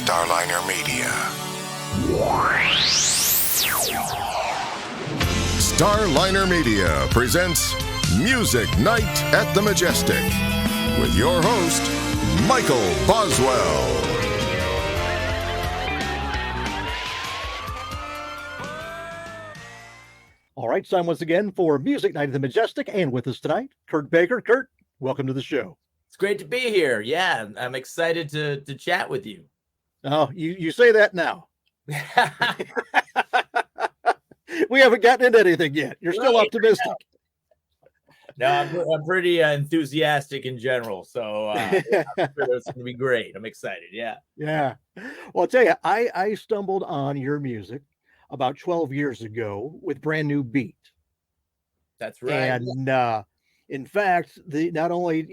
Starliner Media. Starliner Media presents Music Night at the Majestic with your host, Michael Boswell. All right, time once again for Music Night at the Majestic, and with us tonight, Kurt Baker. Kurt, welcome to the show. It's great to be here. Yeah, I'm excited to chat with you. Oh, you say that now. We haven't gotten into anything yet. You're still optimistic. No, I'm pretty enthusiastic in general, so I'm sure it's going to be great. I'm excited. Yeah. Yeah. Well, I'll tell you, I stumbled on your music about 12 years ago with Brand New Beat. That's right. And in fact, not only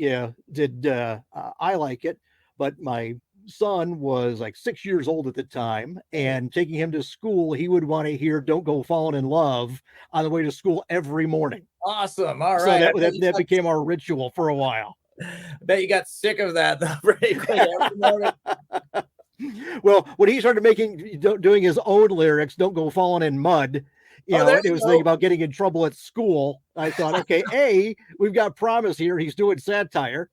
did I like it, but my son was like 6 years old at the time, and taking him to school, he would want to hear "Don't Go Falling in Love" on the way to school every morning. Awesome. All So right. that became our ritual for a while. I bet you got sick of that though, pretty quick every morning. Well, when he started doing his own lyrics, "Don't Go Falling in Mud," it was thinking about getting in trouble at school. I thought, okay, we've got promise here. He's doing satire,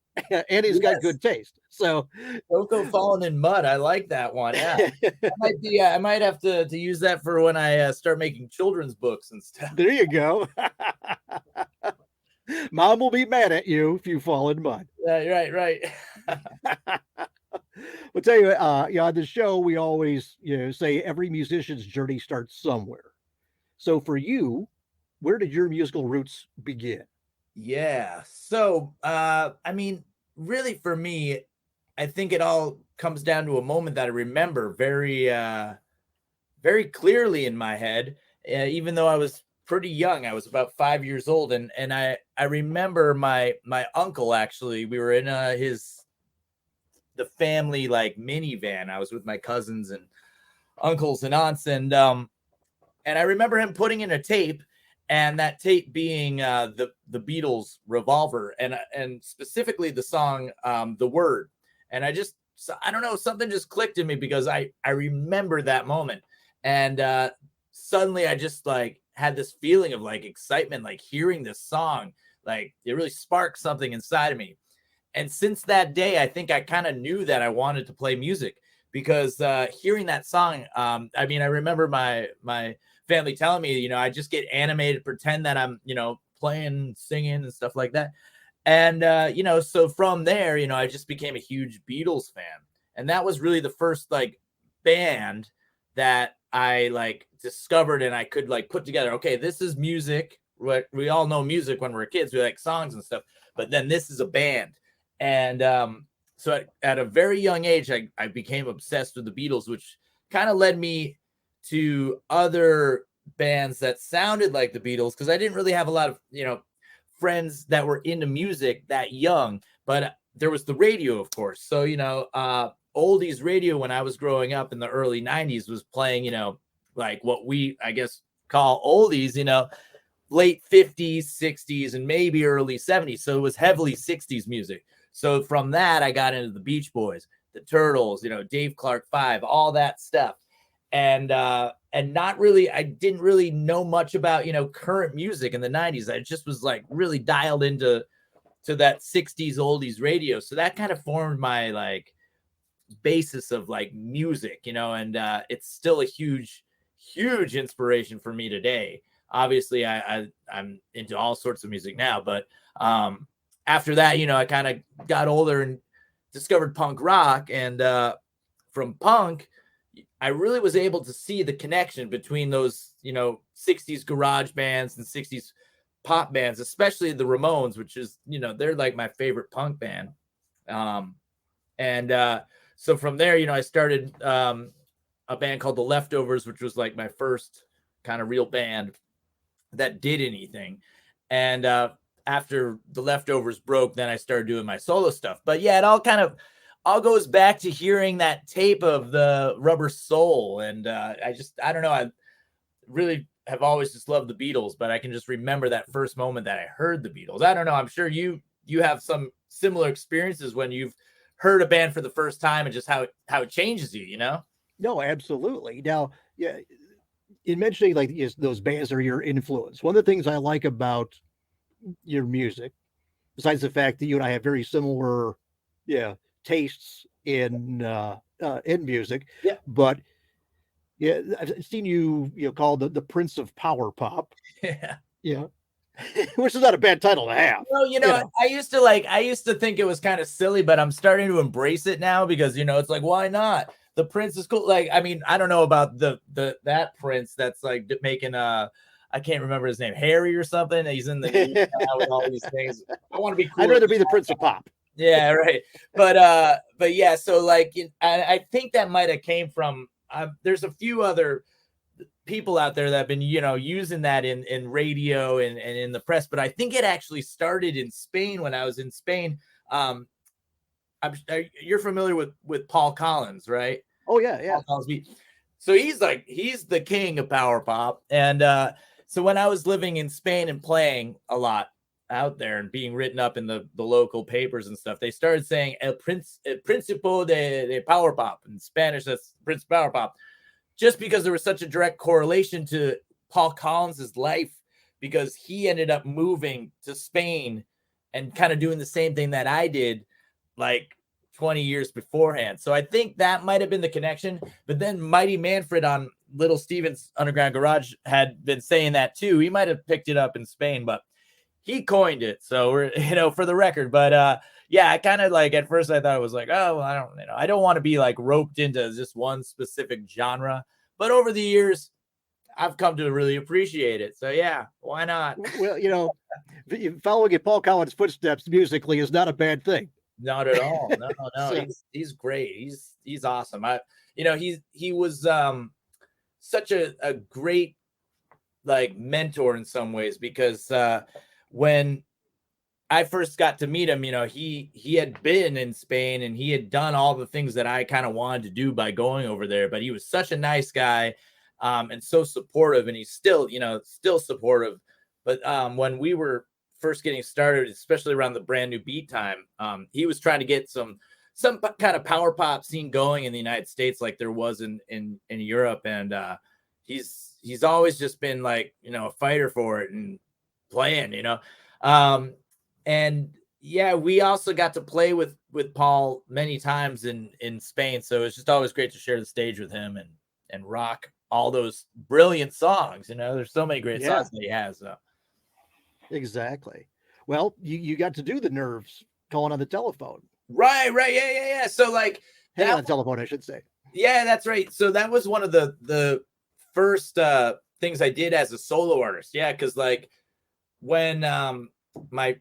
and he's got good taste. So, "Don't Go Falling in Mud." I like that one. Yeah, I might have to use that for when I start making children's books and stuff. There you go. Mom will be mad at you if you fall in mud. Right. We'll tell you, on the show, we always say every musician's journey starts somewhere. So for you, where did your musical roots begin? Yeah. So, really for me, I think it all comes down to a moment that I remember very, very clearly in my head, even though I was pretty young. I was about 5 years old. And I remember my uncle, actually, we were in the family like minivan. I was with my cousins and uncles and aunts. And I remember him putting in a tape, and that tape being the Beatles' Revolver, and specifically the song The Word. And I don't know, something just clicked in me because I remember that moment. And suddenly I just like had this feeling of like excitement, like hearing this song, like it really sparked something inside of me. And since that day, I think I kind of knew that I wanted to play music because hearing that song, I remember my family telling me, I just get animated, pretend that I'm, playing, singing and stuff like that. And, so from there, I just became a huge Beatles fan. And that was really the first like band that I like discovered and I could like put together. Okay, this is music. We all know music when we're kids. We like songs and stuff. But then this is a band. And so at a very young age, I became obsessed with the Beatles, which kind of led me to other bands that sounded like the Beatles, because I didn't really have a lot of, friends that were into music that young. But there was the radio, of course. So, oldies radio when I was growing up in the early 90s was playing, like what we, I guess, call oldies, late 50s, 60s, and maybe early 70s. So it was heavily 60s music. So from that, I got into the Beach Boys, the Turtles, Dave Clark 5, all that stuff. And not really, I didn't really know much about, current music in the 90s. I just was like really dialed into that 60s oldies radio. So that kind of formed my like basis of like music, and it's still a huge inspiration for me today. Obviously, I'm into all sorts of music now, but after that, I kind of got older and discovered punk rock. And from punk, I really was able to see the connection between those, 60s garage bands and 60s pop bands, especially the Ramones, which is, they're like my favorite punk band. So from there, I started a band called The Leftovers, which was like my first kind of real band that did anything. And after The Leftovers broke, then I started doing my solo stuff. But yeah, it all goes back to hearing that tape of the Rubber Soul. And I don't know. I really have always just loved the Beatles, but I can just remember that first moment that I heard the Beatles. I don't know. I'm sure you have some similar experiences when you've heard a band for the first time and just how it changes you, you know? No, absolutely. Now, yeah, in mentioning like those bands are your influence, one of the things I like about your music, besides the fact that you and I have very similar, yeah, tastes in music, Yeah. but yeah, I've seen you called the Prince of Power Pop. Yeah. Yeah. Which is not a bad title to have. Well, I used to think it was kind of silly, but I'm starting to embrace it now because, it's like, why not? The Prince is cool. Like, I mean, I don't know about that Prince that's like making I can't remember his name, Harry or something. He's in the news now with all these things. I want to be cool. I'd rather be the Prince of Pop. Yeah, right. But yeah, so like I think that might have came from there's a few other people out there that have been, using that in radio and in the press, but I think it actually started in Spain when I was in Spain. You're familiar with Paul Collins, right? Oh yeah. So he's the king of power pop. And so when I was living in Spain and playing a lot out there and being written up in the local papers and stuff, they started saying el principio de power pop. In Spanish, that's Prince of Power Pop. Just because there was such a direct correlation to Paul Collins's life, because he ended up moving to Spain and kind of doing the same thing that I did like 20 years beforehand. So I think that might have been the connection. But then Mighty Manfred on Little Steven's Underground Garage had been saying that too. He might have picked it up in Spain, but he coined it. So we're, for the record, but yeah, I kind of like, at first I thought it was like, oh, well, I don't want to be like roped into just one specific genre, but over the years I've come to really appreciate it. So yeah, why not? Well, following in Paul Collins' footsteps musically is not a bad thing. Not at all. No. So, he's great. He's awesome. He was such a great like mentor in some ways, because when I first got to meet him, he had been in Spain and he had done all the things that I kind of wanted to do by going over there, but he was such a nice guy and so supportive, and he's still supportive. But when we were first getting started, especially around the Brand New Beat time, he was trying to get some kind of power pop scene going in the United States like there was in Europe. And he's always just been like, a fighter for it and playing, and yeah, we also got to play with Paul many times in Spain. So it's just always great to share the stage with him and rock all those brilliant songs. There's so many great songs that he has. So. Exactly. Well, you got to do the Nerves calling on the telephone. Right. Yeah. So like, on the telephone, I should say. Yeah, that's right. So that was one of the first things I did as a solo artist. Yeah, because like when my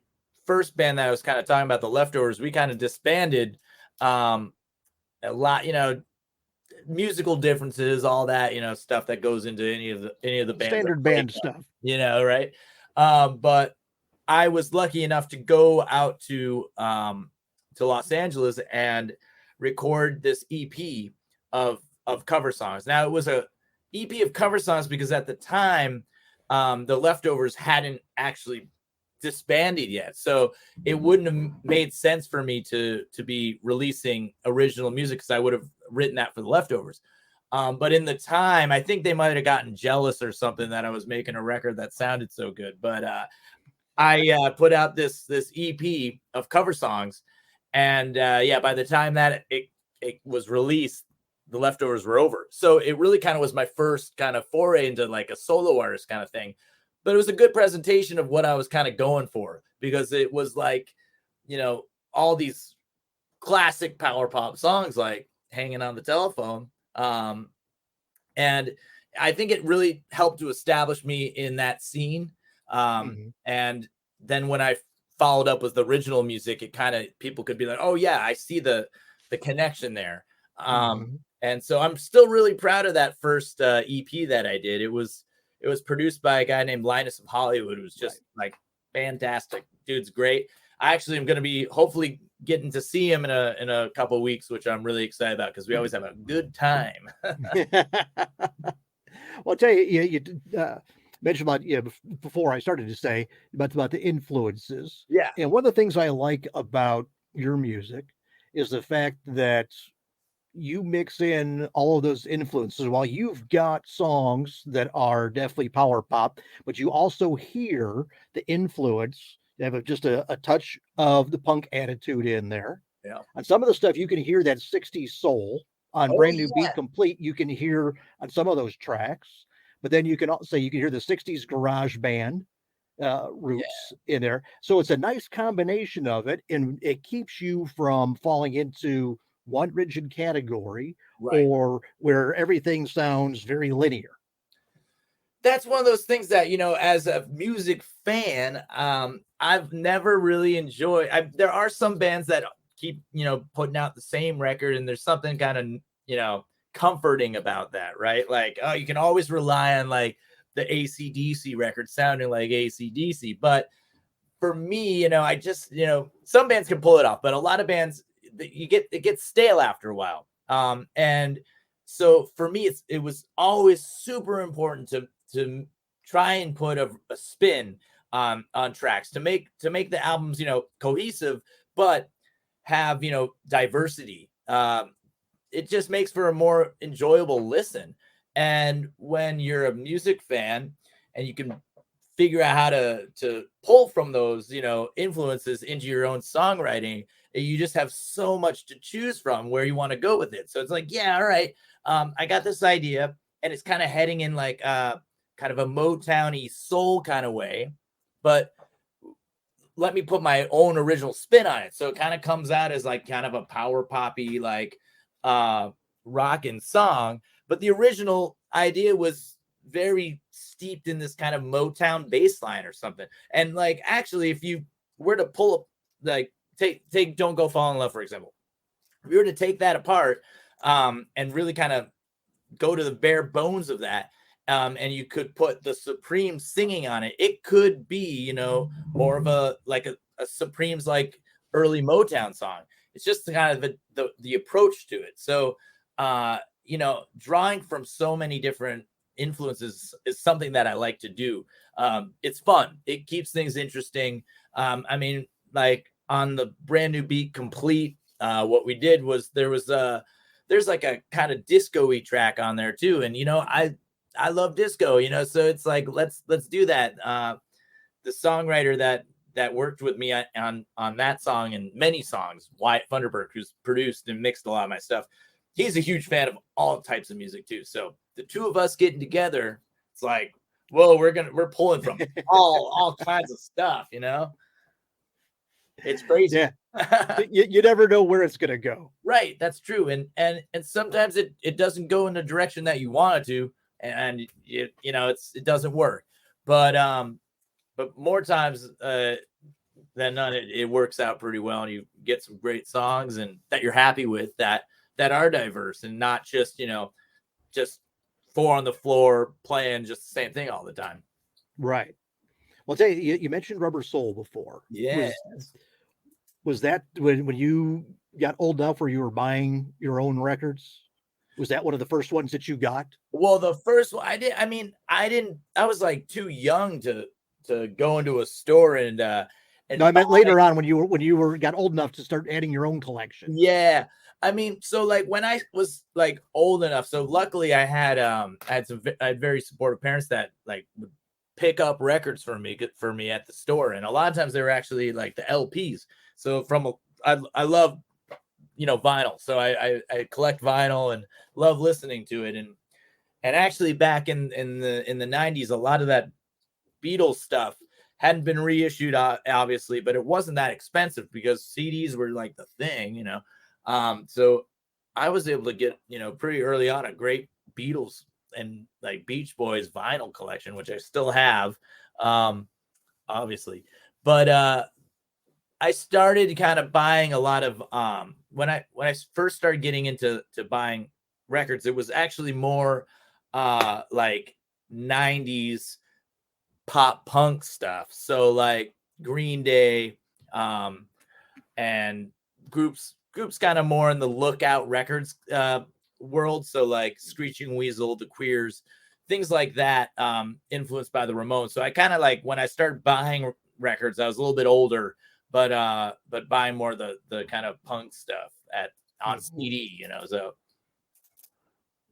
first band that I was kind of talking about, the Leftovers, we kind of disbanded. A lot, musical differences, all that, stuff that goes into any of the bands. Standard band stuff. Right. But I was lucky enough to go out to Los Angeles and record this EP of cover songs. Now it was a EP of cover songs because at the time the Leftovers hadn't actually disbanded yet, so it wouldn't have made sense for me to be releasing original music, because I would have written that for the Leftovers. But in the time, I think they might have gotten jealous or something that I was making a record that sounded so good. But I put out this EP of cover songs, and by the time that it was released, the Leftovers were over. So it really kind of was my first kind of foray into like a solo artist kind of thing. But it was a good presentation of what I was kind of going for, because it was like, all these classic power pop songs like Hanging on the Telephone. And I think it really helped to establish me in that scene. And then when I followed up with the original music, it kind of, people could be like, oh yeah, I see the connection there. And so I'm still really proud of that first EP that I did. It was produced by a guy named Linus of Hollywood, who was just like fantastic. Dude's great. I actually am going to be hopefully getting to see him in a couple of weeks, which I'm really excited about, because we always have a good time. Well, I'll tell you, you mentioned about, before I started to say about the influences. Yeah. And one of the things I like about your music is the fact that you mix in all of those influences. While you've got songs that are definitely power pop, but you also hear the influence. You have just a touch of the punk attitude in there. Yeah. On some of the stuff, you can hear that 60s soul. On Oh Brand New Beat yeah. Complete, you can hear on some of those tracks, but then you can also you can hear the 60s garage band roots in there. So it's a nice combination of it, and it keeps you from falling into one rigid category Right. or where everything sounds very linear. That's one of those things that, as a music fan, I've never really enjoyed. There are some bands that keep, putting out the same record, and there's something kind of, comforting about that, right? Like, oh, you can always rely on like the AC/DC record sounding like AC/DC. But for me, I just, some bands can pull it off, but a lot of bands, it gets stale after a while. And so for me, it was always super important to try and put a spin on tracks to make the albums, cohesive, but have, diversity. It just makes for a more enjoyable listen. And when you're a music fan and you can figure out how to pull from those, influences into your own songwriting, you just have so much to choose from where you want to go with it. So it's like, yeah, all right, I got this idea, and it's kind of heading in like kind of a Motown-y soul kind of way, but let me put my own original spin on it. So it kind of comes out as like kind of a power poppy, like rockin' song, but the original idea was very steeped in this kind of Motown bass line or something. And like, actually, if you were to pull up, like take Don't Go Fall in Love, for example, if you were to take that apart and really kind of go to the bare bones of that, and you could put the Supremes singing on it, it could be, more of a Supremes like early Motown song. It's just the kind of the approach to it. So drawing from so many different influences is something that I like to do. It's fun. It keeps things interesting. I mean, like on the Brand New Beat Complete, what we did was there's like a kind of disco-y track on there too. And, I love disco, so it's like, let's do that. The songwriter that worked with me on that song and many songs, Wyatt Funderburk, who's produced and mixed a lot of my stuff, he's a huge fan of all types of music too. So the two of us getting together, it's like, whoa, we're pulling from all kinds of stuff, It's crazy. Yeah. you never know where it's going to go. Right. That's true. And sometimes it doesn't go in the direction that you want it to. And it doesn't work. But more times than none, it works out pretty well. And you get some great songs and that you're happy with that are diverse and not just, just four on the floor playing just the same thing all the time. Right. Well, tell you mentioned Rubber Soul before. Yeah. Was that when you got old enough where you were buying your own records? Was that one of the first ones that you got? Well, the first one I didn't. I was like too young to go into a store and no, I meant later on when you got old enough to start adding your own collection. Yeah. I mean, so like when I was like old enough, so luckily I had very supportive parents that like would pick up records for me at the store, and a lot of times they were actually like the LPs. So I love vinyl, so I collect vinyl and love listening to it, and actually back in the 90s, a lot of that Beatles stuff hadn't been reissued, obviously, but it wasn't that expensive because CDs were like the thing, so I was able to get pretty early on a great Beatles and like Beach Boys vinyl collection, which I still have, obviously, but I started kind of buying a lot of when I first started getting into buying records, it was actually more like 90s pop punk stuff. So like Green Day and groups kind of more in the Lookout Records world. So like Screeching Weasel, the Queers, things like that, influenced by the Ramones. So I kind of like when I started buying records, I was a little bit older, but buying more the kind of punk stuff. on CD, you know. So,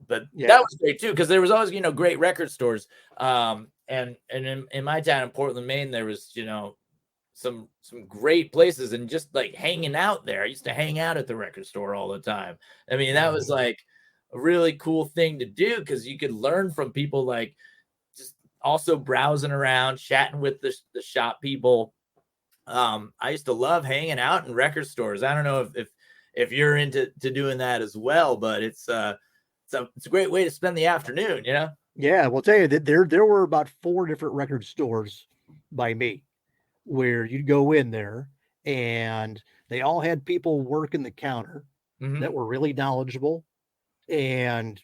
but Yeah. that was great too, because there was always, you know, great record stores. And in my town in Portland, Maine, there was, you know, some great places, and just like hanging out there. I used to hang out at the record store all the time. I mean, that was like a really cool thing to do, because you could learn from people, like just also browsing around, chatting with the shop people. I used to love hanging out in record stores. I don't know if you're into doing that as well, but it's a great way to spend the afternoon, you know? Yeah, well, I'll tell you that there were about 4 different record stores by me where you'd go in there and they all had people working the counter Mm-hmm. that were really knowledgeable and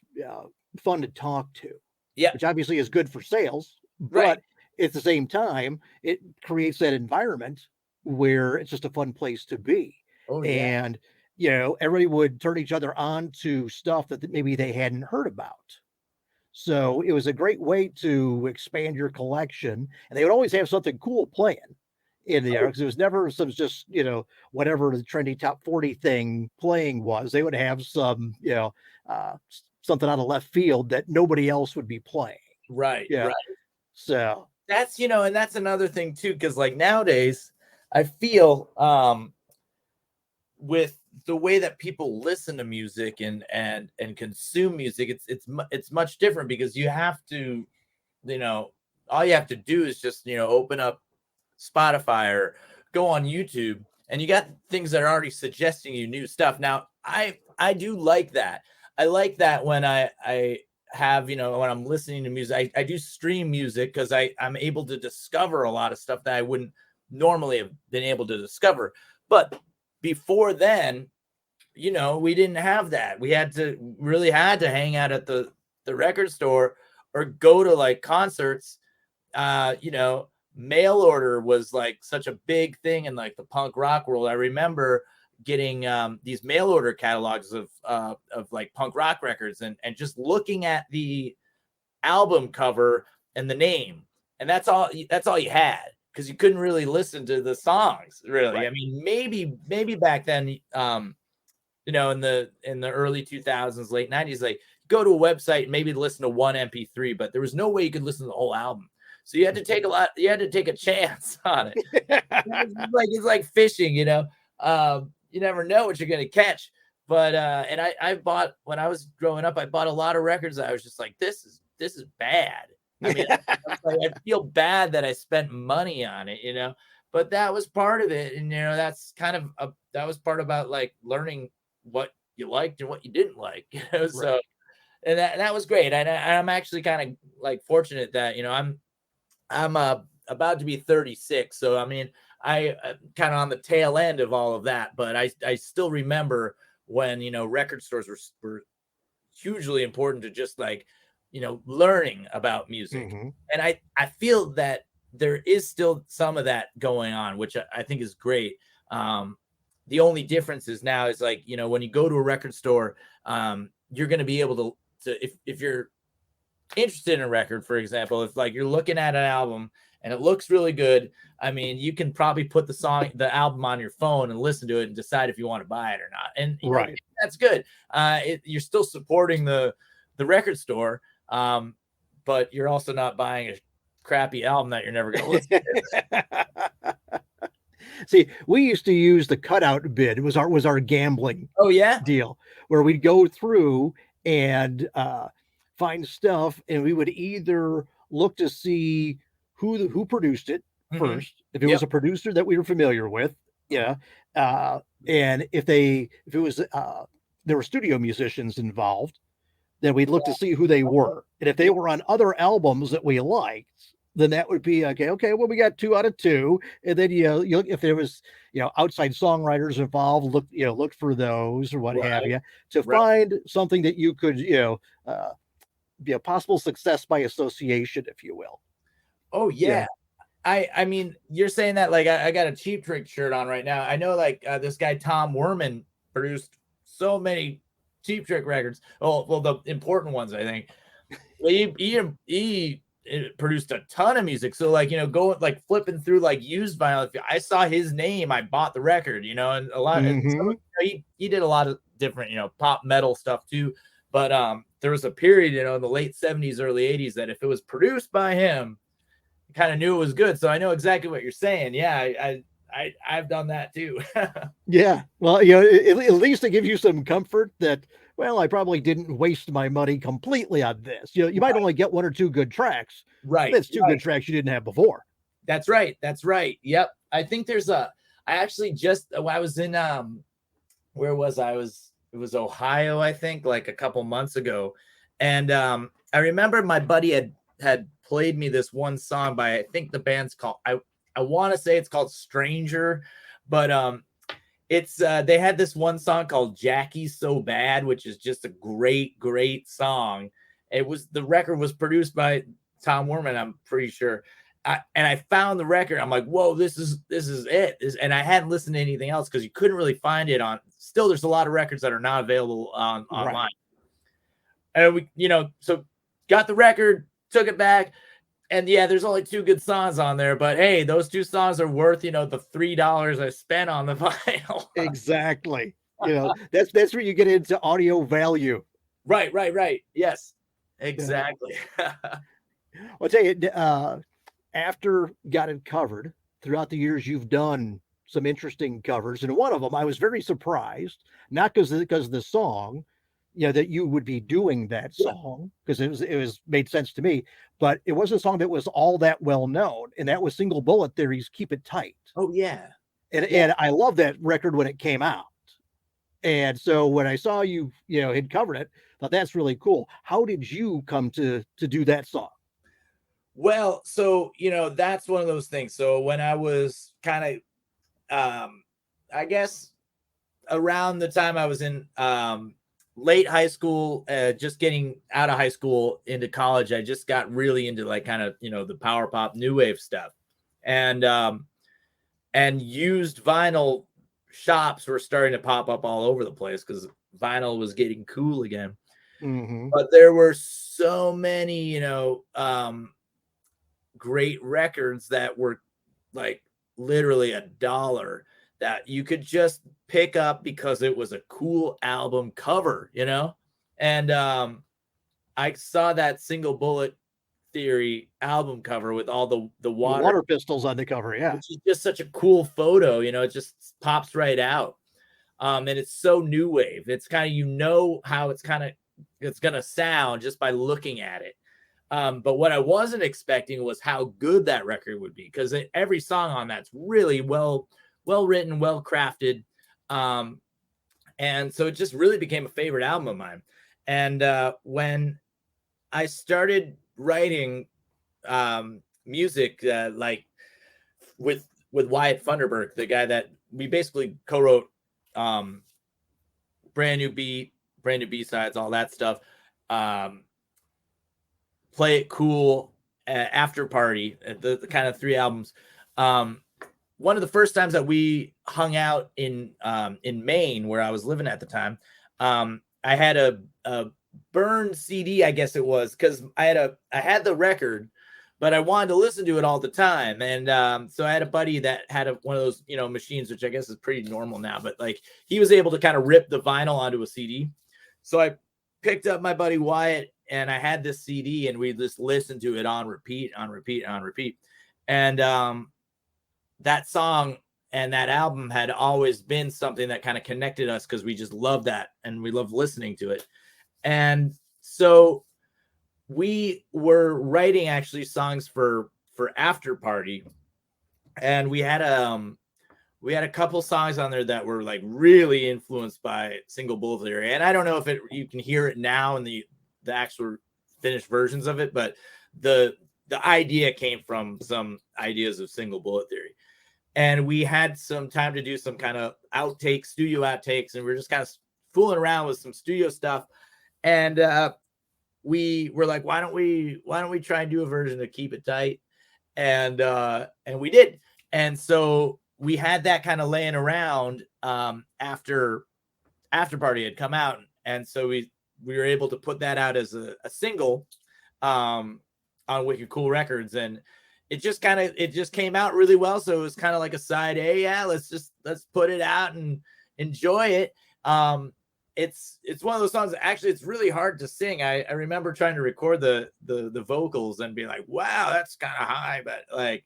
fun to talk to, Yeah. which obviously is good for sales, Right. but at the same time, it creates that environment where it's just a fun place to be. Oh yeah. And, you know, everybody would turn each other on to stuff that maybe they hadn't heard about. So it was a great way to expand your collection. And they would always have something cool playing in there, because it was never some just, you know, whatever the trendy top 40 thing playing was. They would have some, you know, something out of left field that nobody else would be playing. Right. Yeah. Right. So That's, you know, and that's another thing too, because like nowadays, I feel with the way that people listen to music and consume music, it's much different, because you have to, you know, all you have to do is just, you know, open up Spotify or go on YouTube, and you got things that are already suggesting you new stuff. Now, I do like that. I like that when I have, you know, when I'm listening to music, I do stream music, because I'm able to discover a lot of stuff that I wouldn't normally have been able to discover. But before then, you know, we didn't have that. We had to hang out at the record store or go to like concerts. You know, mail order was like such a big thing in like the punk rock world. I remember getting these mail order catalogs of like punk rock records, and just looking at the album cover and the name, and that's all you had, because you couldn't really listen to the songs really. Right. I mean, maybe back then, you know, in the early 2000s, late 90s, like go to a website and maybe listen to one MP3, but there was no way you could listen to the whole album. So you had to take a chance on it. It's like fishing, you know. You never know what you're gonna catch. But and I bought, when I was growing up, I bought a lot of records that I was just like, this is bad. I mean, I feel bad that I spent money on it, you know. But that was part of it, and you know, that's kind of that was part about like learning what you liked and what you didn't like, you know. Right. So, and that was great. And I'm actually kind of like fortunate that, you know, I'm about to be 36, so I mean, I'm kind of on the tail end of all of that, but I still remember when, you know, record stores were hugely important to just like, you know, learning about music. Mm-hmm. And I feel that there is still some of that going on, which I think is great. The only difference is now is like, you know, when you go to a record store, you're going to be able to if you're interested in a record, for example, if like you're looking at an album and it looks really good, I mean, you can probably put the album on your phone and listen to it and decide if you want to buy it or not. And you know, that's good. You're still supporting the record store, but you're also not buying a crappy album that you're never going to listen to. See, we used to use the cutout bid. It was our gambling deal, where we'd go through and find stuff, and we would either look to see who produced it first, if it was a producer that we were familiar with, and if it was there were studio musicians involved, then we'd look to see who they were, and if they were on other albums that we liked, then that would be okay, well, we got 2 out of 2, and then you if there was, you know, outside songwriters involved, look for those or what have you, to find something that you could, be a possible success by association, if you will. Oh yeah. I mean, you're saying that like I got a Cheap Trick shirt on right now. I know like this guy Tom Werman produced so many Cheap Trick records. Well, the important ones, I think. He it produced a ton of music. So like, going like flipping through like used vinyl, if I saw his name, I bought the record, and a lot and so, he did a lot of different, pop metal stuff too. But there was a period, in the late 70s, early 80s that if it was produced by him, you kind of knew it was good. So I know exactly what you're saying. Yeah, I've done that too. Yeah. Well, at least it gives you some comfort that, well, I probably didn't waste my money completely on this. You might only get one or two good tracks. Right. That's two good tracks you didn't have before. That's right. That's right. Yep. I think I actually just, I was in, where was I? It was Ohio, I think, like a couple months ago. And I remember my buddy had played me this one song by, I think the band's called, I want to say it's called Stranger, but it's they had this one song called Jackie's So Bad, which is just a great, great song. The record was produced by Tom Werman, I'm pretty sure. And I found the record. I'm like, whoa, this is it. And I hadn't listened to anything else because you couldn't really find it on. Still, there's a lot of records that are not available online. And we, so got the record, took it back. And yeah, there's only 2 good songs on there, but hey, those 2 songs are worth, the $3 I spent on the vinyl. Exactly. That's where you get into audio value. Right. Yes, exactly. I'll tell you, after Got It Covered, throughout the years, you've done some interesting covers. And one of them, I was very surprised, not because of the song, that you would be doing that song, because it was made sense to me, but it was a song that was all that well known, and that was Single Bullet Theory's Keep It Tight. Oh yeah. And I love that record when it came out. And so when I saw you had covered it, I thought that's really cool. How did you come to do that song? Well, so that's one of those things. So when I was kind of I guess around the time I was in late high school, just getting out of high school into college, I just got really into like kind of the power pop new wave stuff, and used vinyl shops were starting to pop up all over the place because vinyl was getting cool again. But there were so many great records that were like literally $1 that you could just pick up because it was a cool album cover, and I saw that Single Bullet Theory album cover with all the water pistols on the cover, yeah, which is just such a cool photo. It just pops right out, and it's so new wave. It's kind of how it's gonna sound just by looking at it. But what I wasn't expecting was how good that record would be, because every song on that's really well written, well crafted. And so it just really became a favorite album of mine. And when I started writing music, like with Wyatt Funderburk, the guy that we basically co-wrote brand new B-sides, all that stuff. Play It Cool, After Party, the kind of 3 albums. One of the first times that we hung out in Maine, where I was living at the time, I had a burned CD, I guess it was, because I had the record, but I wanted to listen to it all the time. And so I had a buddy that had one of those machines, which I guess is pretty normal now, but like he was able to kind of rip the vinyl onto a CD. So I picked up my buddy Wyatt, and I had this CD, and we just listened to it on repeat. And that song and that album had always been something that kind of connected us, because we just loved that and we loved listening to it. And so we were writing actually songs for After Party, and we had a couple songs on there that were like really influenced by Single Bullet Theory. And I don't know if you can hear it now in the actual finished versions of it, but the idea came from some ideas of Single Bullet Theory. And we had some time to do some kind of studio outtakes, and we were just kind of fooling around with some studio stuff. And we were like, why don't we try and do a version of Keep It Tight? And we did. And so we had that kind of laying around after Party had come out. And so we were able to put that out as a single on on Wicked Cool Records, and it just came out really well. So it was kind of like a side A. Yeah, let's put it out and enjoy it. It's one of those songs that actually it's really hard to sing. I remember trying to record the vocals and be like, wow, that's kind of high, but like,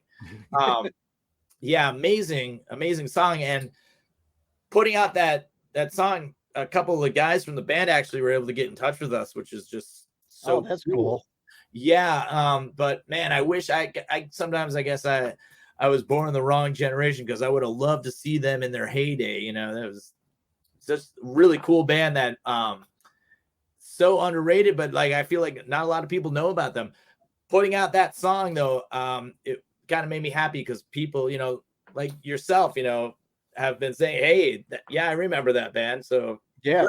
yeah, amazing song. And putting out that song, a couple of the guys from the band actually were able to get in touch with us, which is just so that's cool. Yeah. But man, I wish I sometimes I guess I was born in the wrong generation, because I would have loved to see them in their heyday. You know, that was just a really cool band that so underrated, but like I feel like not a lot of people know about them. Putting out that song though, it kind of made me happy, because people, you know, like yourself, you know, have been saying, hey, yeah, I remember that band. So yeah.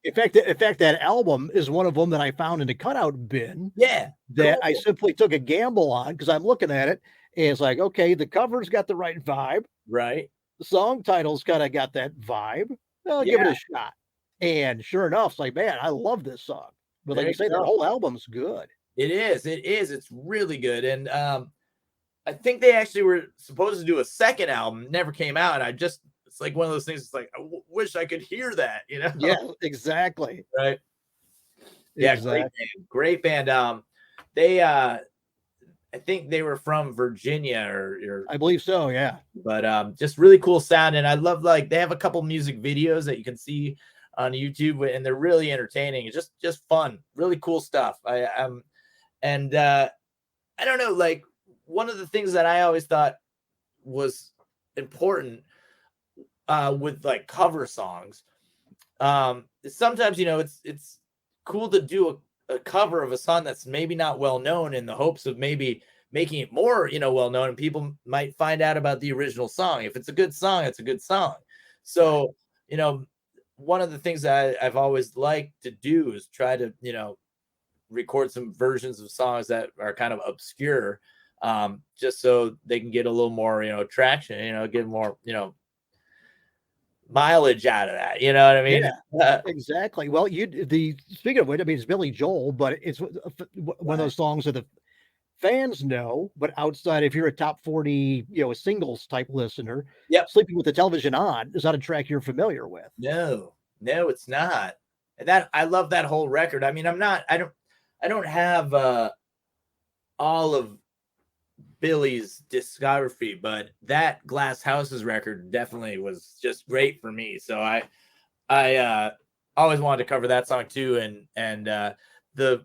In fact, that album is one of them that I found in the cutout bin. Yeah. That cool. I simply took a gamble on, because I'm looking at it and it's like, okay, the cover's got the right vibe. Right. The song title's kind of got that vibe. I'll give it a shot. And sure enough, it's like, man, I love this song. But like you say, that whole album's good. It is. It's really good. And I think they actually were supposed to do a second album, never came out. And it's like one of those things. It's like, I wish I could hear that, you know? Yeah, exactly. Right. Yeah. Exactly. Great band. They, I think they were from Virginia or I believe so. Yeah. But just really cool sound. And I love, like, they have a couple music videos that you can see on YouTube, and they're really entertaining. It's just fun, really cool stuff. I don't know, like, one of the things that I always thought was important with like cover songs, sometimes, you know, it's cool to do a cover of a song that's maybe not well known, in the hopes of maybe making it more, you know, well known, and people might find out about the original song. If it's a good song, it's a good song. So, you know, one of the things that I've always liked to do is try to, you know, record some versions of songs that are kind of obscure, just so they can get a little more, you know, traction, you know, get more, you know, mileage out of that. You know what I mean? Yeah, exactly. Well, speaking of which, I mean, it's Billy Joel, but it's one of those songs that the fans know, but outside, if you're a top 40, you know, a singles type listener, Sleeping with the Television On is not a track you're familiar with. No, it's not. And that, I love that whole record. I mean, I don't have all of Billy's discography, but that Glass Houses record definitely was just great for me. So I always wanted to cover that song too. And the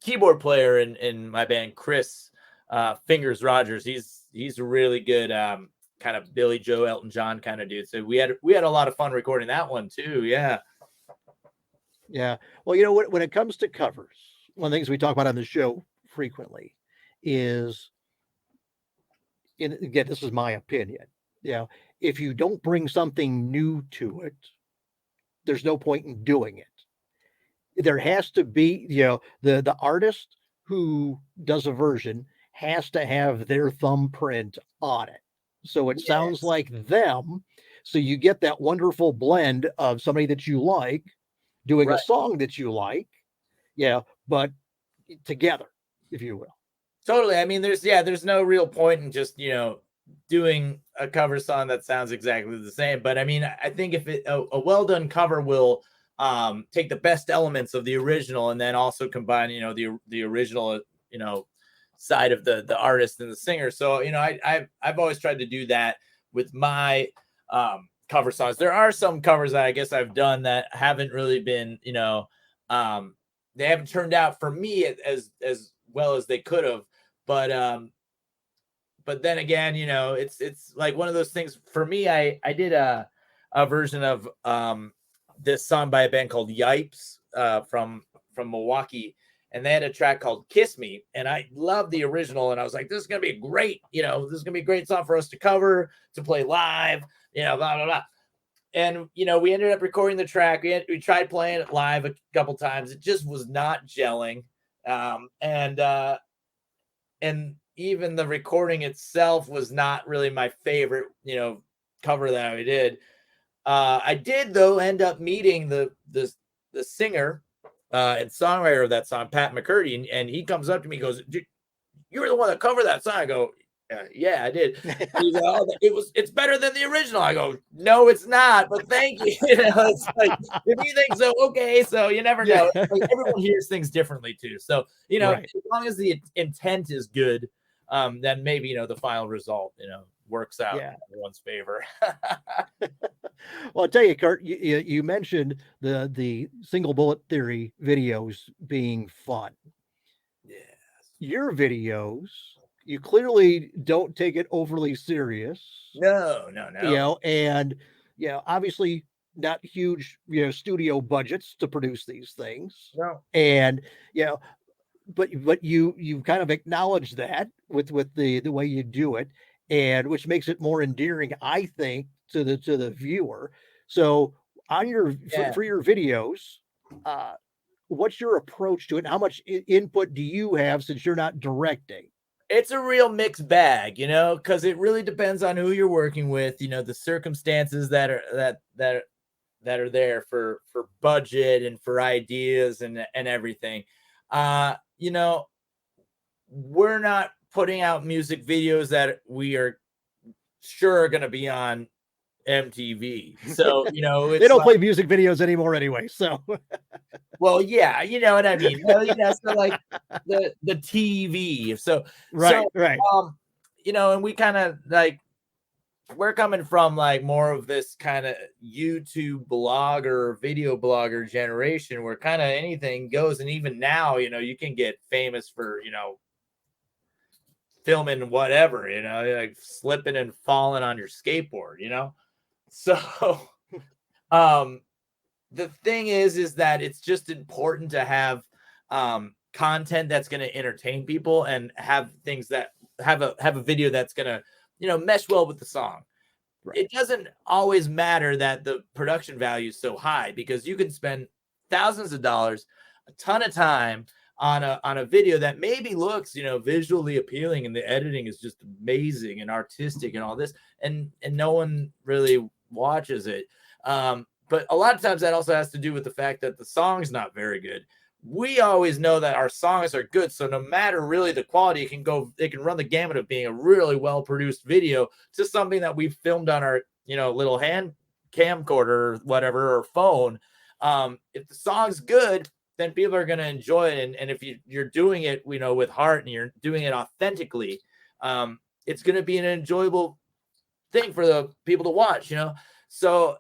keyboard player in my band, Chris Fingers Rogers, he's a really good kind of Billy Joe Elton John kind of dude. So we had a lot of fun recording that one too. Yeah. Well, you know, when it comes to covers, one of the things we talk about on the show frequently is, and again, this is my opinion. Yeah, if you don't bring something new to it, there's no point in doing it. There has to be, you know, the artist who does a version has to have their thumbprint on it, so it sounds like them. So you get that wonderful blend of somebody that you like doing a song that you like, but together, if you will. Totally. I mean, there's no real point in just, you know, doing a cover song that sounds exactly the same. But I mean, I think if a well done cover will take the best elements of the original and then also combine, you know, the original, you know, side of the artist and the singer. So, you know, I've always tried to do that with my cover songs. There are some covers that I guess I've done that haven't really been, you know, they haven't turned out for me as well as they could have. But then again, you know, it's like one of those things for me. I did a version of this song by a band called Yipes from Milwaukee, and they had a track called Kiss Me, and I love the original, and I was like, this is gonna be a great, you know, this is gonna be a great song for us to cover, to play live, you know, blah blah blah. And you know, we ended up recording the track. We tried playing it live a couple times. It just was not gelling. And even the recording itself was not really my favorite, you know, cover that I did. I did though end up meeting the singer and songwriter of that song, Pat McCurdy, and he comes up to me and goes, you were the one that covered that song. I go, yeah, I did. He's like, oh, it's better than the original. I go, no, it's not, but thank you. It's like, if you think so, okay. So you never know. Like, everyone hears things differently too. So, Right. as long as the intent is good, then maybe, the final result, works out in everyone's favor. Well, I'll tell you, Kurt, you mentioned the single bullet theory videos being fun. Yes. Your videos, you clearly don't take it overly serious. No. And obviously not huge, studio budgets to produce these things. No. And but you kind of acknowledge that with the way you do it, and which makes it more endearing, I think, to the viewer. So on for your videos, what's your approach to it? How much input do you have since you're not directing? It's a real mixed bag, because it really depends on who you're working with, the circumstances that are there for budget and for ideas and everything. We're not putting out music videos that we are sure are going to be on MTV. So, it's they don't play music videos anymore anyway. So, well, yeah, you know what I mean. So like the TV. So, right. And we kind of like, we're coming from like more of this kind of YouTube blogger, video blogger generation where kind of anything goes. And even now, you can get famous for, filming whatever, like slipping and falling on your skateboard, So, the thing is that it's just important to have content that's going to entertain people and have things that have a video that's going to, mesh well with the song. Right. It doesn't always matter that the production value is so high, because you can spend thousands of dollars, a ton of time on a video that maybe looks, visually appealing, and the editing is just amazing and artistic and all this, and no one really watches it. But a lot of times that also has to do with the fact that the song's not very good. We always know that our songs are good, so no matter really the quality, it can run the gamut of being a really well-produced video to something that we filmed on our, little hand camcorder or whatever, or phone. If the song's good, then people are going to enjoy it. And if you're doing it, with heart, and you're doing it authentically, it's going to be an enjoyable thing for the people to watch, So,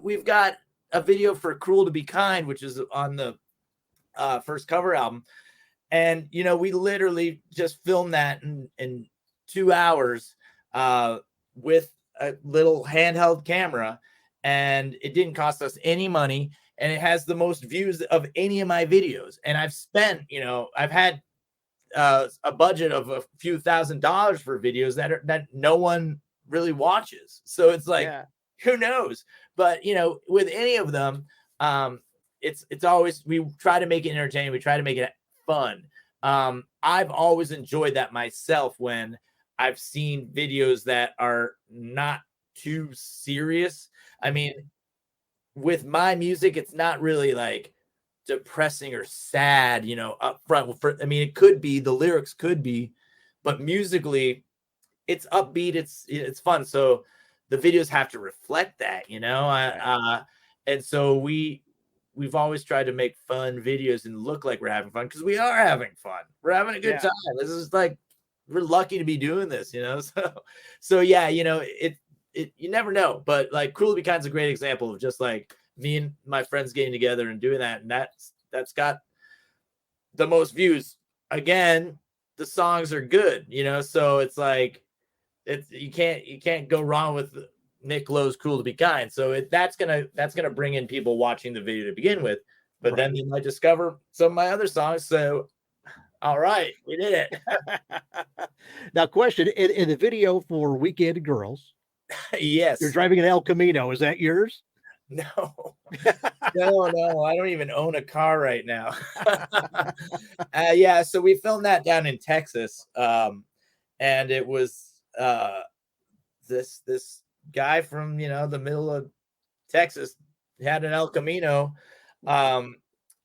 we've got a video for Cruel to Be Kind, which is on the first cover album. And, we literally just filmed that in 2 hours with a little handheld camera, and it didn't cost us any money. And it has the most views of any of my videos. And I've spent, I've had a budget of a few $1,000s for videos that no one really watches. So it's like, who knows? But, with any of them, it's always, we try to make it entertaining. We try to make it fun. I've always enjoyed that myself when I've seen videos that are not too serious. I mean, with my music, it's not really like depressing or sad, up front. It could be, the lyrics could be, but musically it's upbeat. It's fun. So the videos have to reflect that, and so we've always tried to make fun videos and look like we're having fun, because we are having fun. We're having a good time. This is like, we're lucky to be doing this, So yeah, you never know. But like Cruel to Be Kind is a great example of just like me and my friends getting together and doing that. And that's got the most views. Again, the songs are good, so it's like, you can't go wrong with Nick Lowe's Cruel to Be Kind. So that's gonna bring in people watching the video to begin with, but then you might discover some of my other songs. So, all right, we did it. Now, question, in the video for Weekend Girls, yes, you're driving an El Camino. Is that yours? No, no, I don't even own a car right now. Yeah, so we filmed that down in Texas, and it was this guy from the middle of Texas had an El Camino,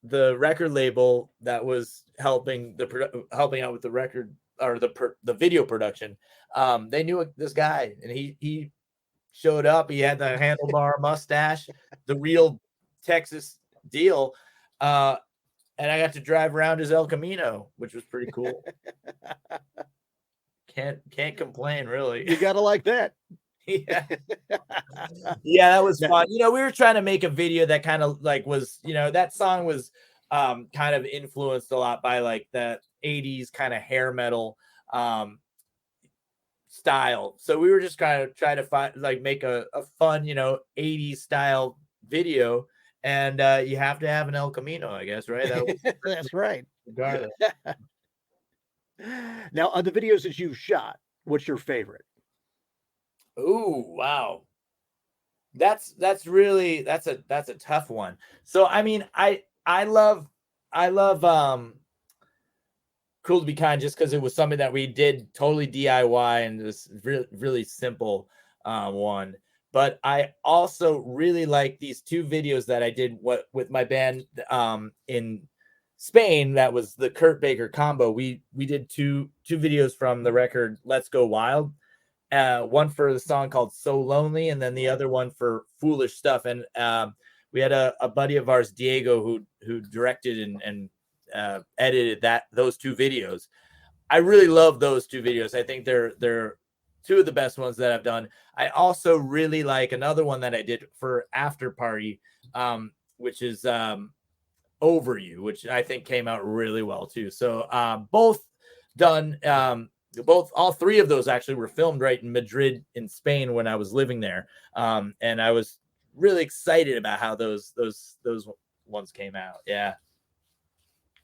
the record label that was helping out with the record or the video production, they knew this guy, and he showed up. He had the handlebar mustache, the real Texas deal. And I got to drive around his El Camino, which was pretty cool. Can't complain, really. You gotta like that. Yeah. Yeah, that was fun. We were trying to make a video that kind of like was, that song was kind of influenced a lot by like that 80s kind of hair metal style. So we were just kind of trying to make a fun, 80s style video. And you have to have an El Camino, I guess, right? That's right. Regardless. Now, on the videos that you've shot, what's your favorite? Oh, wow. That's a tough one. So I mean, I love Cruel to Be Kind just because it was something that we did totally DIY and this really, really simple one. But I also really like these two videos that I did with my band in Spain. That was the Kurt Baker combo. We did two videos from the record Let's Go Wild. One for the song called So Lonely, and then the other one for Foolish Stuff. And we had a buddy of ours, Diego, who directed and edited those two videos. I really love those two videos. I think they're two of the best ones that I've done. I also really like another one that I did for After Party, which is Over You, which I think came out really well too. So both done. All three of those actually were filmed right in Madrid in Spain when I was living there. And I was really excited about how those ones came out. Yeah.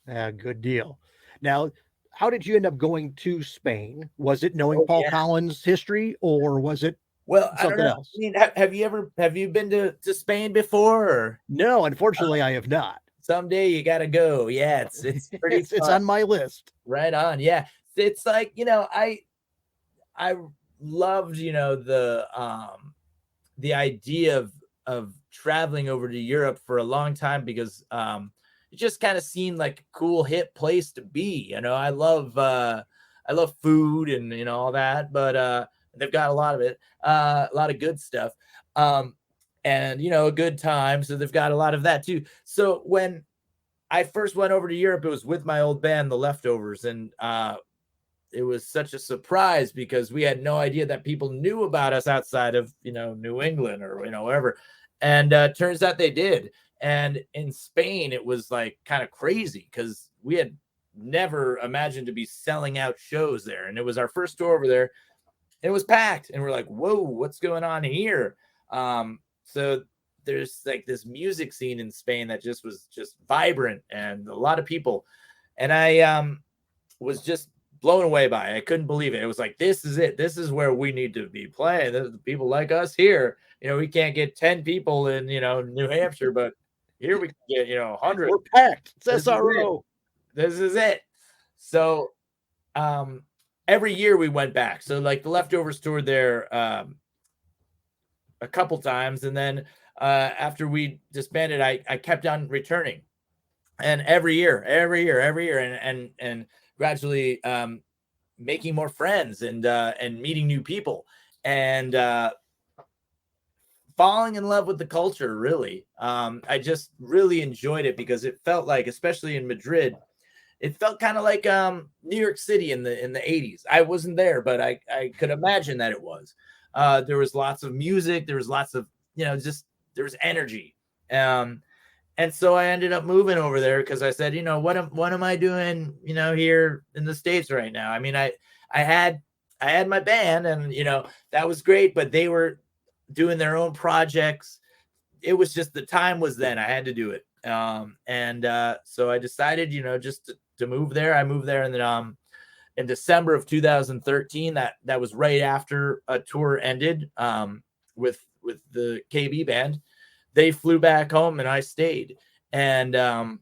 Yeah, good deal. Now, how did you end up going to Spain? Was it knowing Paul Collins' history, or was it something else? I mean, have you been to Spain before? Or? No, unfortunately, I have not. Someday you got to go. Yeah, it's pretty it's on my list. Right on. Yeah. It's like, I loved, the idea of traveling over to Europe for a long time because it just kind of seemed like a cool, hip place to be. I love food and all that, but they've got a lot of it, a lot of good stuff, and a good time. So they've got a lot of that too. So when I first went over to Europe, it was with my old band, The Leftovers, and it was such a surprise because we had no idea that people knew about us outside of, New England or, wherever. And turns out they did. And in Spain, it was like kind of crazy because we had never imagined to be selling out shows there. And it was our first tour over there. It was packed. And we're like, whoa, what's going on here? So there's like this music scene in Spain that just was just vibrant and a lot of people. And I was just blown away by it. I couldn't believe it. It was like, this is it. This is where we need to be playing. The people like us here. We can't get 10 people in, New Hampshire, but here we can get, 100. We're packed. It's SRO. This is it. So every year we went back. So like the Leftovers toured there a couple times. And then after we disbanded, I kept on returning. And every year, and gradually making more friends and meeting new people and falling in love with the culture, really. I just really enjoyed it because it felt like, especially in Madrid, it felt kind of like New York City in the 80s. I wasn't there, but I could imagine that it was. There was lots of music. There was lots of, there was energy. And so I ended up moving over there because I said, what am I doing, here in the States right now? I mean, I had my band and, that was great, but they were doing their own projects. It was just the time was then. I had to do it. So I decided, just to move there. I moved there and then in December of 2013, that was right after a tour ended with the KB band. They flew back home and I stayed. And I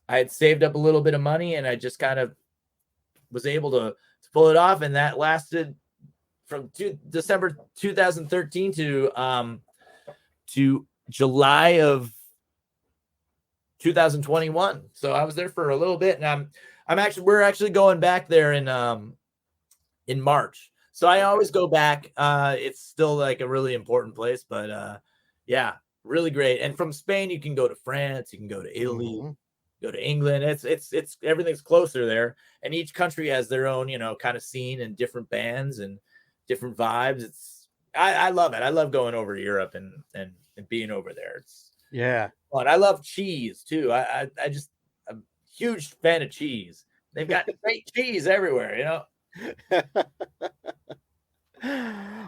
had saved up a little bit of money and I just kind of was able to pull it off. And that lasted from December 2013 to July of 2021. So I was there for a little bit, and we're actually going back there in March. So I always go back. It's still like a really important place, but yeah, really great. And from Spain, you can go to France, you can go to Italy, go to England. It's everything's closer there, and each country has their own, kind of scene and different bands and different vibes. I love it. I love going over to Europe and being over there. It's fun. I love cheese too. I'm a huge fan of cheese. They've got great cheese everywhere,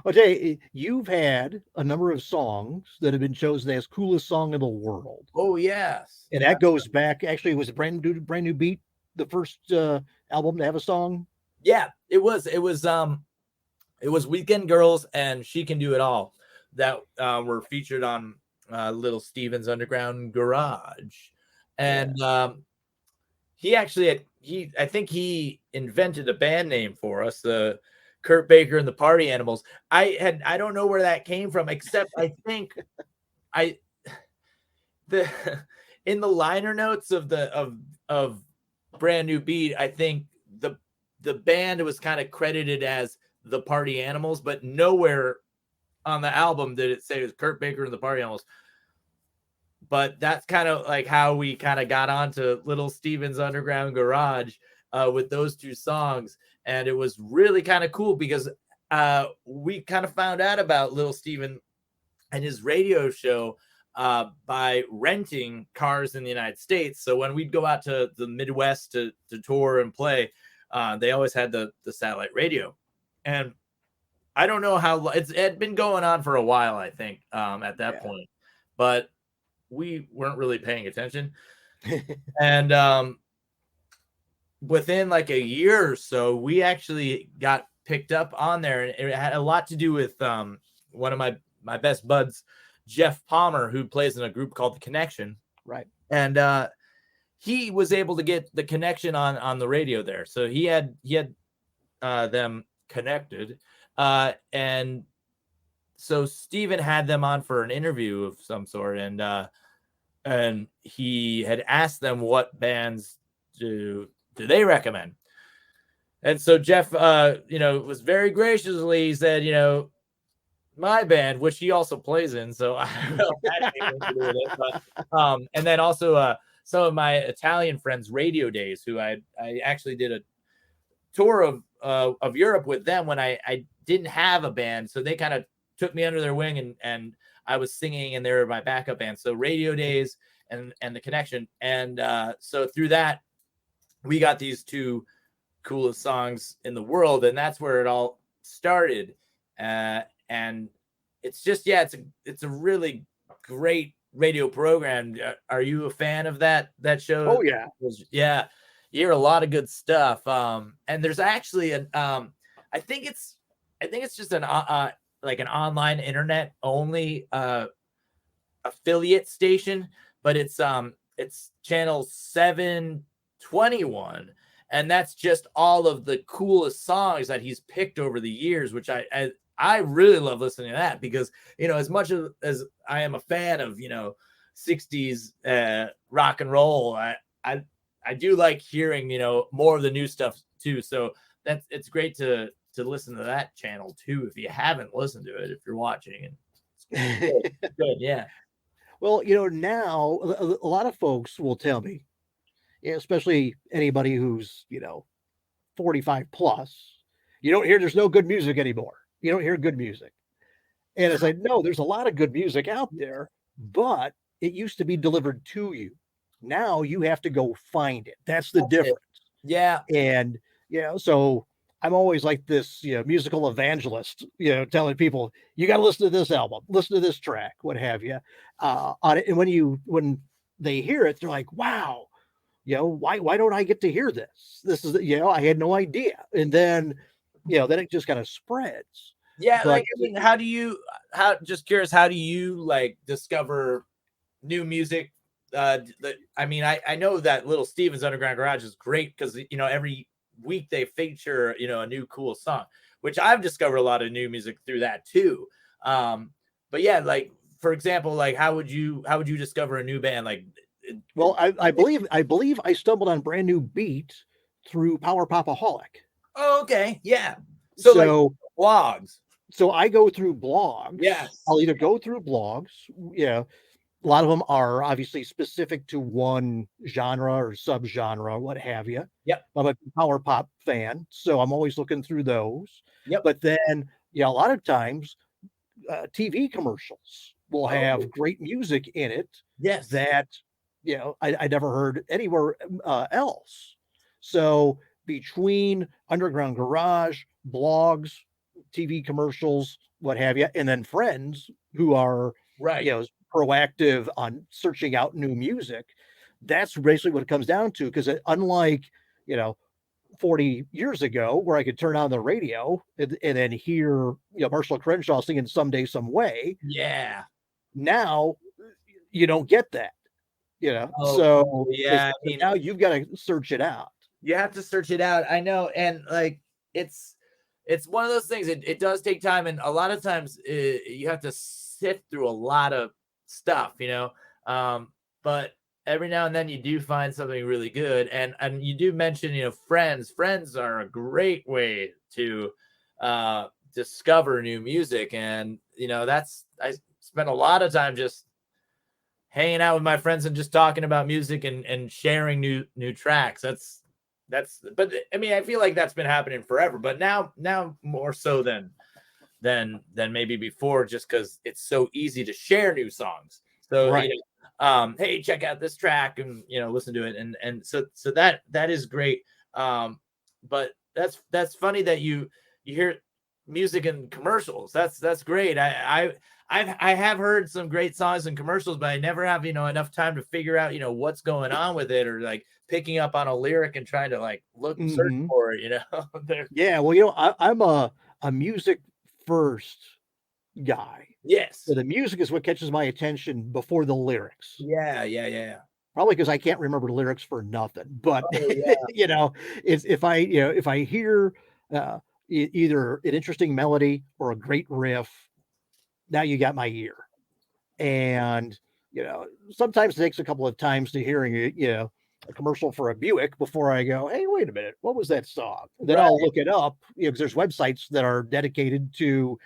Okay, you've had a number of songs that have been chosen as coolest song in the world. Oh yes, and that goes back. Actually, it was a brand new beat. The first album to have a song. Yeah, it was. It was Weekend Girls and She Can Do It All that were featured on Little Steven's Underground Garage, and I think he invented a band name for us, the Kurt Baker and the Party Animals. I don't know where that came from, except I think in the liner notes of Brand New Beat, I think the band was kind of credited as the Party Animals, but nowhere on the album did it say it was Kurt Baker and the Party Animals. But that's kind of like how we kind of got onto Little Steven's Underground Garage with those two songs. And it was really kind of cool because we kind of found out about Little Steven and his radio show by renting cars in the United States. So when we'd go out to the Midwest to tour and play, they always had the satellite radio. And I don't know how it had been going on for a while, I think, at that point, but we weren't really paying attention. And within like a year or so, we actually got picked up on there, and it had a lot to do with one of my best buds, Jeff Palmer, who plays in a group called The Connection. Right. And he was able to get The Connection on the radio there. So he had them connected. And so Steven had them on for an interview of some sort, and he had asked them what bands do they recommend. And so Jeff, was very graciously, he said, my band, which he also plays in. So I don't know if that had anything to do with it. But, and then also some of my Italian friends, Radio Days, who I actually did a tour of Europe with them when I didn't have a band. So they kind of took me under their wing, and I was singing, and they were my backup band. So Radio Days and The Connection. And so through that, we got these two coolest songs in the world, and that's where it all started. And it's just, it's a really great radio program. Are you a fan of that show? Oh yeah. Yeah. You hear a lot of good stuff. And there's actually I think it's just an an online internet only affiliate station, but it's channel 721, and that's just all of the coolest songs that he's picked over the years, which I really love listening to that, because as much as I am a fan of 60s rock and roll, I do like hearing more of the new stuff too. So it's great to listen to that channel too if you haven't listened to it, if you're watching. And it's good, yeah. Well, now a lot of folks will tell me, especially anybody who's 45 plus, there's no good music anymore. You don't hear good music. And it's like, no, there's a lot of good music out there, but it used to be delivered to you. Now you have to go find it. That's the difference. Yeah. And so I'm always like this, musical evangelist, telling people, you got to listen to this album, listen to this track, what have you, on it. And when they hear it, they're like, wow, why don't I get to hear this? This is, I had no idea. And then, then it just kind of spreads. Yeah. But, how do you like discover new music? I know that Little Steven's Underground Garage is great because, every week they feature, a new cool song, which I've discovered a lot of new music through that too. But yeah, like, for example, like how would you discover a new band? Like, Well, I believe I stumbled on Brand New Beat through Power Popaholic. Oh, okay. Yeah. So like So blogs. so I go through blogs. Yes. I'll either go through blogs, yeah. A lot of them are obviously specific to one genre or subgenre, what have you. Yep. I'm a power pop fan, so I'm always looking through those. Yep. But then, yeah, a lot of times TV commercials will have Oh, great music in it yes. that I never heard anywhere else. So between Underground Garage, blogs, TV commercials, what have you, and then friends who are Right. proactive on searching out new music, that's basically what it comes down to. Because unlike you know 40 years ago where I could turn on the radio and then hear, Marshall Crenshaw singing Someday Some Way. Yeah. Now you don't get that, Oh, so yeah. I mean, now you've got to search it out. you have to search it out. I know. And like, it's, it's one of those things. It does take time. And a lot of times you have to sift through a lot of stuff, but every now and then you do find something really good. And you do mention, friends are a great way to discover new music. And, I spend a lot of time just hanging out with my friends and just talking about music and sharing new tracks. But I mean, I feel like that's been happening forever, but now more so than maybe before, just because it's so easy to share new songs. So Right. Hey, check out this track and listen to it, and so that is great. But that's funny that you hear music in commercials. That's great. I have heard some great songs and commercials, but I never have enough time to figure out what's going on with it, or like picking up on a lyric and trying to like search Mhm. for it. Yeah, well, I'm a music first guy. Yes. So the music is what catches my attention before the lyrics. Yeah. Probably because I can't remember lyrics for nothing. But Oh yeah. it's if I hear either an interesting melody or a great riff, now you got my ear. And sometimes it takes a couple of times to hearing it, a commercial for a Buick before I go, hey, wait a minute, what was that song? Then Right. I'll look it up, because there's websites that are dedicated to,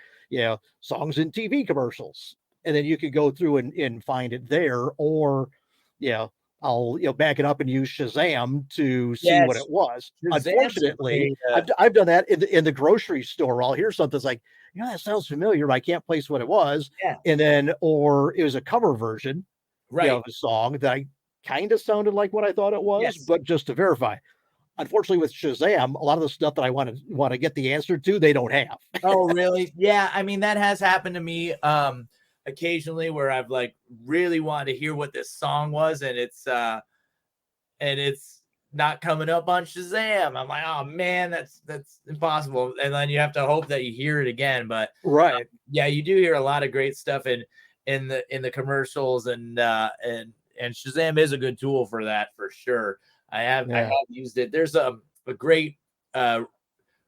songs in TV commercials. And then you could go through and find it there, or, I'll back it up and use Shazam to see what Yes. it was. Shazam's a Unfortunately, great, I've done that in the grocery store. I'll hear something that's like, that sounds familiar, but I can't place what it was. yeah. And then, or it was a cover version, Right. of a song that I kind of sounded like what I thought it was, Yes. but just to verify. Unfortunately, with Shazam, a lot of the stuff that I want to get the answer to, they don't have. Oh, really? Yeah. I mean, that has happened to me occasionally, where I've like really wanted to hear what this song was, and it's not coming up on Shazam. I'm like, oh man, that's impossible. And then you have to hope that you hear it again. But Right. yeah, you do hear a lot of great stuff in the commercials, and Shazam is a good tool for that, for sure. I have used it. There's a great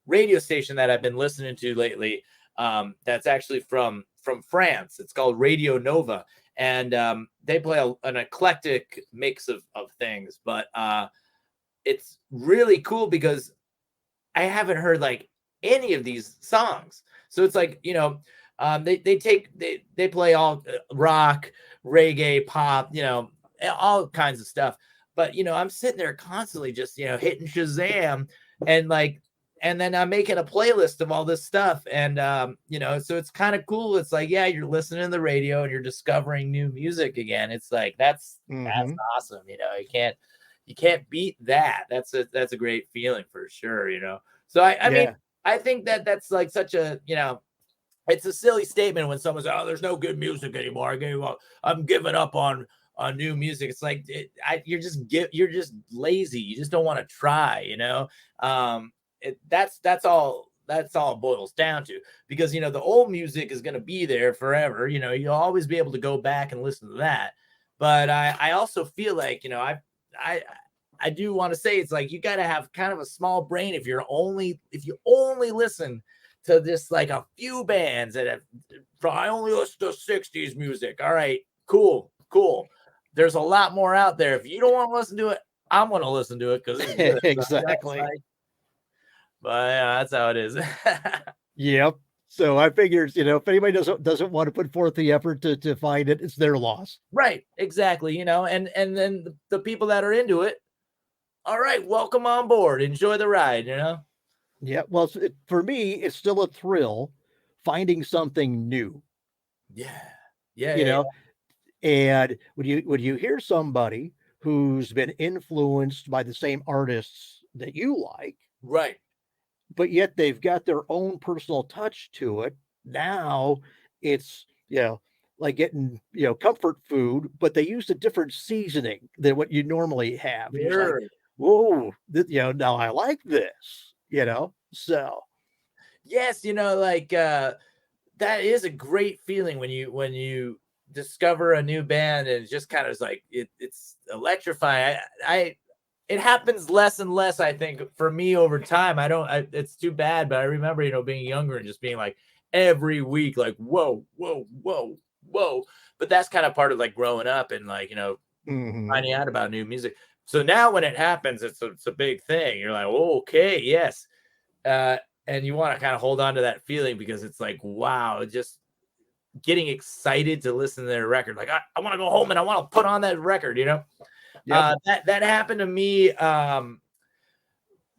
radio station that I've been listening to lately, that's actually from France. It's called Radio Nova, and they play an eclectic mix of things, but it's really cool because I haven't heard like any of these songs. So it's like, they play all rock, reggae, pop, all kinds of stuff. But I'm sitting there constantly just hitting Shazam, and then I'm making a playlist of all this stuff, and so it's kind of cool. It's like, yeah, you're listening to the radio and you're discovering new music again. It's like that's awesome. You can't beat that. That's a great feeling for sure. So I mean, I think that's like such a it's a silly statement when someone says, "Oh, there's no good music anymore. I'm giving up on new music." It's like you're just lazy. You just don't want to try. That's all it boils down to, because the old music is going to be there forever. You'll always be able to go back and listen to that. But I also feel like I do want to say, it's like you got to have kind of a small brain if you only listen to just like a few bands I only listen to 60s music. All right, cool. there's a lot more out there. If you don't want to listen to it, I'm going to listen to it because it's good. Exactly. But yeah, that's how it is. Yep. So I figured, if anybody doesn't want to put forth the effort to find it, it's their loss. Right. Exactly. And then the people that are into it, all right, welcome on board. Enjoy the ride, Yeah. Well, for me, it's still a thrill finding something new. Yeah. And when you hear somebody who's been influenced by the same artists that you like, Right. but yet they've got their own personal touch to it. Now it's, like getting, comfort food, but they use a different seasoning than what you normally have. And you're like, whoa, now I like this, so. Yes. That is a great feeling when you discover a new band and it just kind of is like, it's electrifying. It happens less and less, I think, for me over time. It's too bad, but I remember, being younger and just being like every week, like, whoa, whoa, whoa, whoa. But that's kind of part of like growing up and like, finding out about new music. So now when it happens, it's a big thing. You're like, oh, okay, yes. And you want to kind of hold on to that feeling because it's like, wow, just getting excited to listen to their record. Like, I want to go home and I want to put on that record, Yep. That happened to me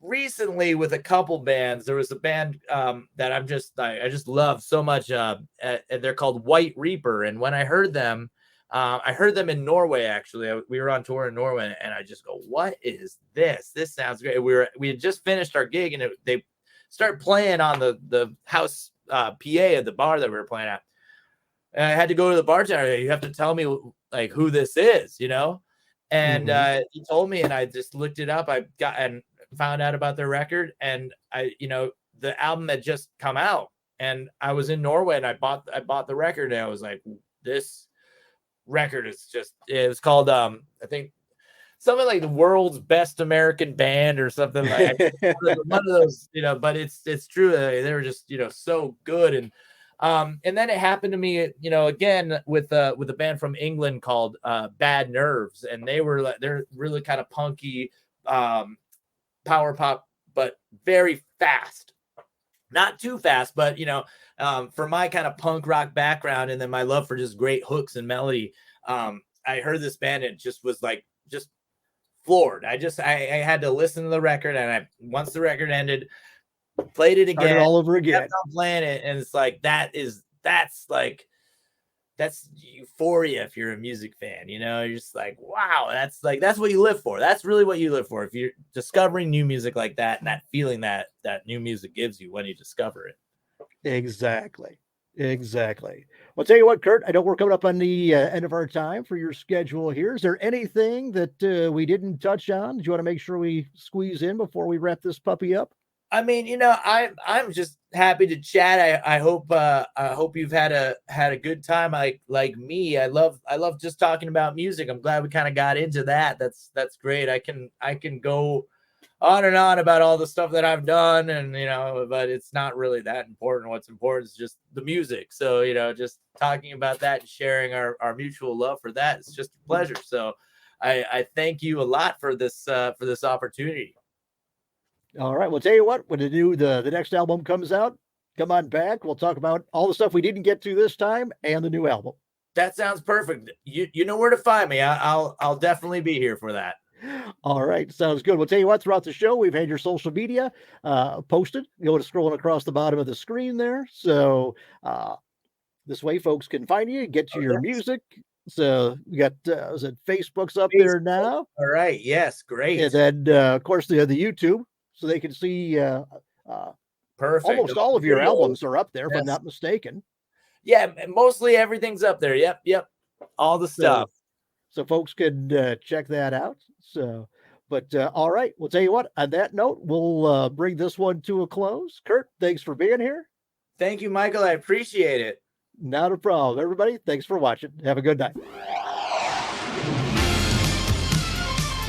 recently with a couple bands. There was a band that I just love so much. They're called White Reaper. And when I heard them in Norway, actually. We were on tour in Norway and I just go, what is this? This sounds great. We had just finished our gig and they started playing on the house PA at the bar that we were playing at. And I had to go to the bartender. You have to tell me like who this is, And he told me, and I just looked it up. I got and found out about their record, and the album had just come out, and I was in Norway, and I bought the record, and I was like, this record is it was called I think something like the world's best American band or something like one of those, but it's true. They were just so good, and then it happened to me, again with a band from England called Bad Nerves, and they're really kind of punky, power pop, but very fast, not too fast, but for my kind of punk rock background, and then my love for just great hooks and melody, I heard this band and just was like just floored. I had to listen to the record, and once the record ended, played it again, all over again, kept on playing it, and it's like that's euphoria if you're a music fan. You're just like, wow, that's what you live for. That's really what you live for. If you're discovering new music like that, and that feeling that new music gives you when you discover it. Exactly. Well, tell you what, Kurt, I know we're coming up on the end of our time for your schedule here. Is there anything that we didn't touch on? Do you want to make sure we squeeze in before we wrap this puppy up? I mean, I'm just happy to chat. I hope you've had a good time. Like me, I love just talking about music. I'm glad we kind of got into that. That's great. I can go on and on about all the stuff that I've done, and but it's not really that important. What's important is just the music. So just talking about that and sharing our mutual love for that is just a pleasure. So I thank you a lot for this opportunity. All right. Well, tell you what, when the next album comes out, come on back. We'll talk about all the stuff we didn't get to this time and the new album. That sounds perfect. You know where to find me. I'll definitely be here for that. All right. Sounds good. We'll tell you what, throughout the show, we've had your social media posted. You'll be scrolling across the bottom of the screen there. So this way folks can find you, get to your music. So we got is it Facebook's up there now? All right. Yes. Great. And then of course the YouTube, so they can see perfect. Almost all of your albums are up there, if I'm not mistaken. Yeah, mostly everything's up there. Yep. All the stuff. So folks can check that out. So, but all right, we'll tell you what, on that note, we'll bring this one to a close. Kurt, thanks for being here. Thank you, Michael. I appreciate it. Not a problem. Everybody, thanks for watching. Have a good night.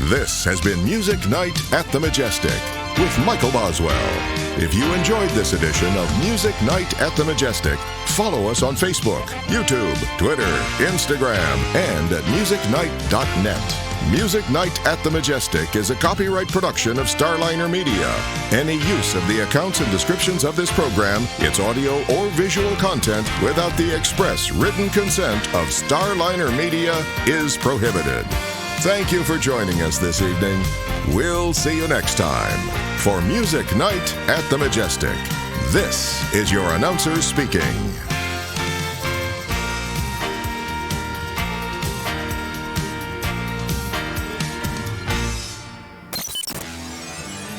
This has been Music Night at the Majestic with Michael Boswell. If you enjoyed this edition of Music Night at the Majestic, follow us on Facebook, YouTube, Twitter, Instagram, and at musicnight.net. Music Night at the Majestic is a copyright production of Starliner Media. Any use of the accounts and descriptions of this program, its audio or visual content, without the express written consent of Starliner Media is prohibited. Thank you for joining us this evening. We'll see you next time. For Music Night at the Majestic, this is your announcer speaking.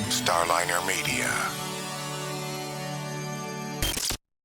Starliner Media.